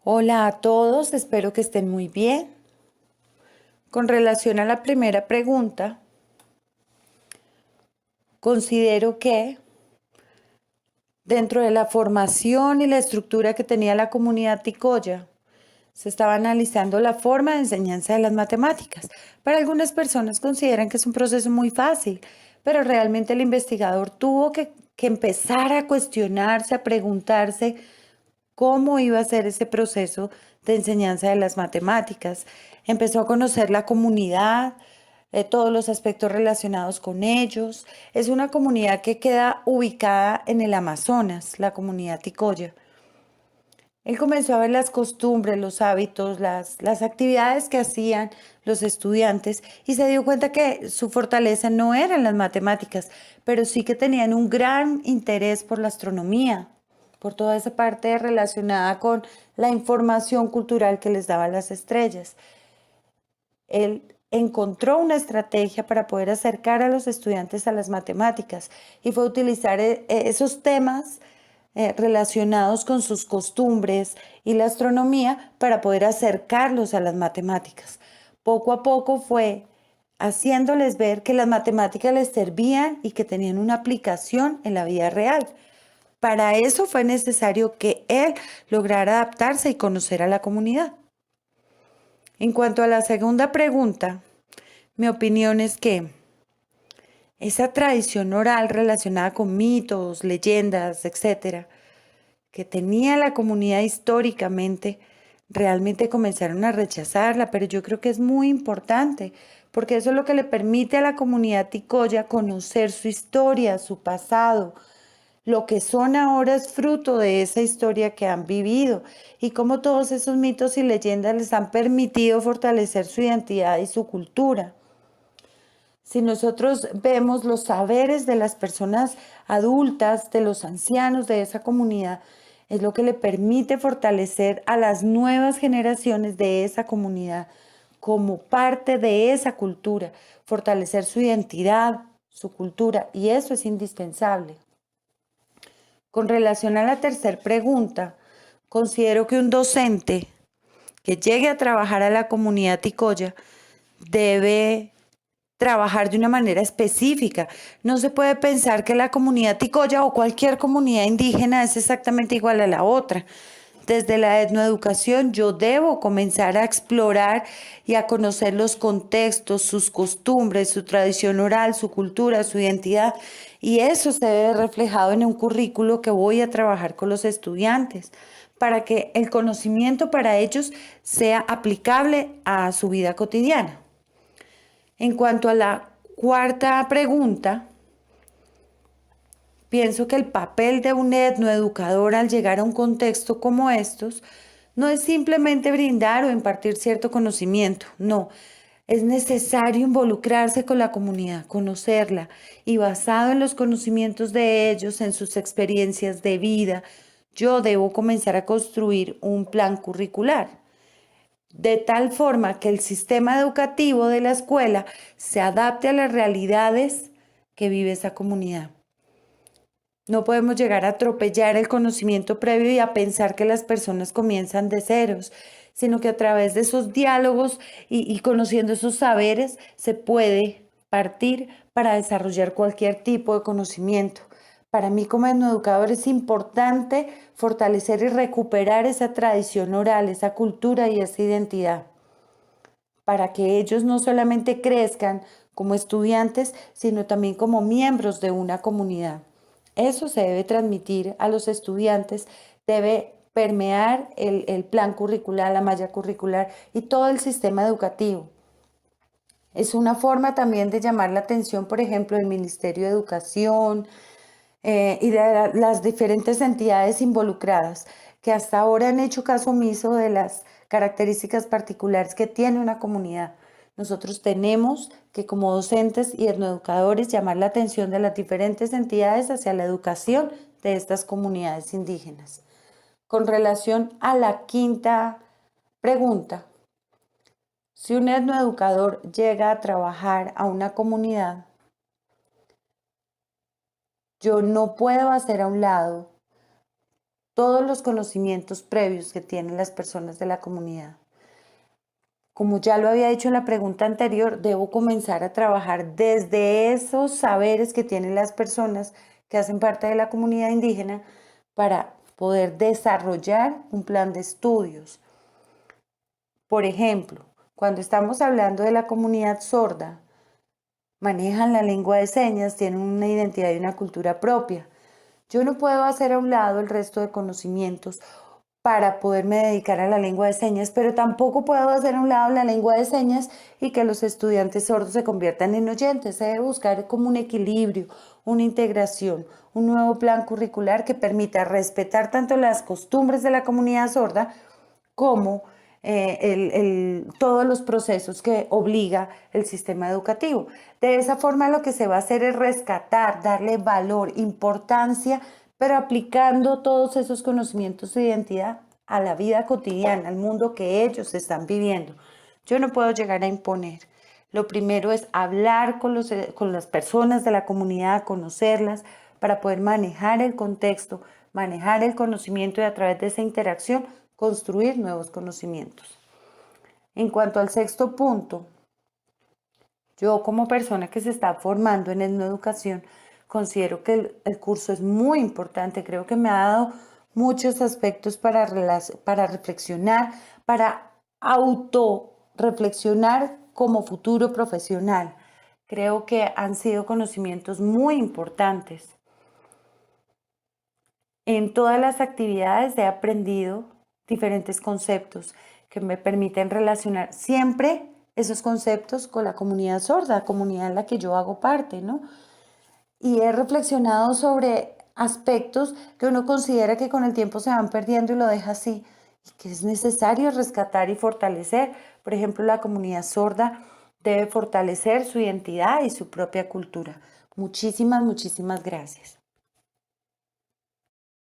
Hola a todos, espero que estén muy bien. Con relación a la primera pregunta, considero que dentro de la formación y la estructura que tenía la comunidad Ticoya, se estaba analizando la forma de enseñanza de las matemáticas. Para algunas personas consideran que es un proceso muy fácil, pero realmente el investigador tuvo que empezar a cuestionarse, a preguntarse cómo iba a ser ese proceso de enseñanza de las matemáticas. Empezó a conocer la comunidad, todos los aspectos relacionados con ellos. Es una comunidad que queda ubicada en el Amazonas, la comunidad Ticoya. Él comenzó a ver las costumbres, los hábitos, las actividades que hacían los estudiantes y se dio cuenta que su fortaleza no eran las matemáticas, pero sí que tenían un gran interés por la astronomía, por toda esa parte relacionada con la información cultural que les daban las estrellas. Él encontró una estrategia para poder acercar a los estudiantes a las matemáticas y fue utilizar esos temas relacionados con sus costumbres y la astronomía para poder acercarlos a las matemáticas. Poco a poco fue haciéndoles ver que las matemáticas les servían y que tenían una aplicación en la vida real. Para eso fue necesario que él lograra adaptarse y conocer a la comunidad. En cuanto a la segunda pregunta, mi opinión es que esa tradición oral relacionada con mitos, leyendas, etcétera, que tenía la comunidad históricamente, realmente comenzaron a rechazarla, pero yo creo que es muy importante, porque eso es lo que le permite a la comunidad ticoya conocer su historia, su pasado. Lo que son ahora es fruto de esa historia que han vivido y cómo todos esos mitos y leyendas les han permitido fortalecer su identidad y su cultura. Si nosotros vemos los saberes de las personas adultas, de los ancianos de esa comunidad, es lo que le permite fortalecer a las nuevas generaciones de esa comunidad como parte de esa cultura, fortalecer su identidad, su cultura, y eso es indispensable. Con relación a la tercera pregunta, considero que un docente que llegue a trabajar a la comunidad ticoya debe trabajar de una manera específica. No se puede pensar que la comunidad ticoya o cualquier comunidad indígena es exactamente igual a la otra. Desde la etnoeducación yo debo comenzar a explorar y a conocer los contextos, sus costumbres, su tradición oral, su cultura, su identidad. Y eso se ve reflejado en un currículo que voy a trabajar con los estudiantes para que el conocimiento para ellos sea aplicable a su vida cotidiana. En cuanto a la cuarta pregunta, pienso que el papel de un etnoeducador al llegar a un contexto como estos no es simplemente brindar o impartir cierto conocimiento, no, es necesario involucrarse con la comunidad, conocerla y basado en los conocimientos de ellos, en sus experiencias de vida, yo debo comenzar a construir un plan curricular de tal forma que el sistema educativo de la escuela se adapte a las realidades que vive esa comunidad. No podemos llegar a atropellar el conocimiento previo y a pensar que las personas comienzan de ceros, sino que a través de esos diálogos y conociendo esos saberes se puede partir para desarrollar cualquier tipo de conocimiento. Para mí como educador es importante fortalecer y recuperar esa tradición oral, esa cultura y esa identidad, para que ellos no solamente crezcan como estudiantes, sino también como miembros de una comunidad. Eso se debe transmitir a los estudiantes, debe permear el plan curricular, la malla curricular y todo el sistema educativo. Es una forma también de llamar la atención, por ejemplo, del Ministerio de Educación y de las diferentes entidades involucradas que hasta ahora han hecho caso omiso de las características particulares que tiene una comunidad. Nosotros tenemos que como docentes y etnoeducadores llamar la atención de las diferentes entidades hacia la educación de estas comunidades indígenas. Con relación a la quinta pregunta, si un etnoeducador llega a trabajar a una comunidad, yo no puedo hacer a un lado todos los conocimientos previos que tienen las personas de la comunidad. Como ya lo había dicho en la pregunta anterior, debo comenzar a trabajar desde esos saberes que tienen las personas que hacen parte de la comunidad indígena para poder desarrollar un plan de estudios. Por ejemplo, cuando estamos hablando de la comunidad sorda, manejan la lengua de señas, tienen una identidad y una cultura propia. Yo no puedo hacer a un lado el resto de conocimientos para poderme dedicar a la lengua de señas, pero tampoco puedo hacer a un lado la lengua de señas y que los estudiantes sordos se conviertan en oyentes. Se debe buscar como un equilibrio, una integración, un nuevo plan curricular que permita respetar tanto las costumbres de la comunidad sorda como todos los procesos que obliga el sistema educativo. De esa forma lo que se va a hacer es rescatar, darle valor, importancia, pero aplicando todos esos conocimientos de identidad a la vida cotidiana, al mundo que ellos están viviendo. Yo no puedo llegar a imponer. Lo primero es hablar con las personas de la comunidad, conocerlas, para poder manejar el contexto, manejar el conocimiento y a través de esa interacción construir nuevos conocimientos. En cuanto al sexto punto, yo como persona que se está formando en etnoeducación, considero que el curso es muy importante. Creo que me ha dado muchos aspectos para reflexionar, para autorreflexionar como futuro profesional. Creo que han sido conocimientos muy importantes. En todas las actividades he aprendido diferentes conceptos que me permiten relacionar siempre esos conceptos con la comunidad sorda, comunidad en la que yo hago parte, ¿no? Y he reflexionado sobre aspectos que uno considera que con el tiempo se van perdiendo y lo deja así, y que es necesario rescatar y fortalecer. Por ejemplo, la comunidad sorda debe fortalecer su identidad y su propia cultura. Muchísimas, muchísimas gracias.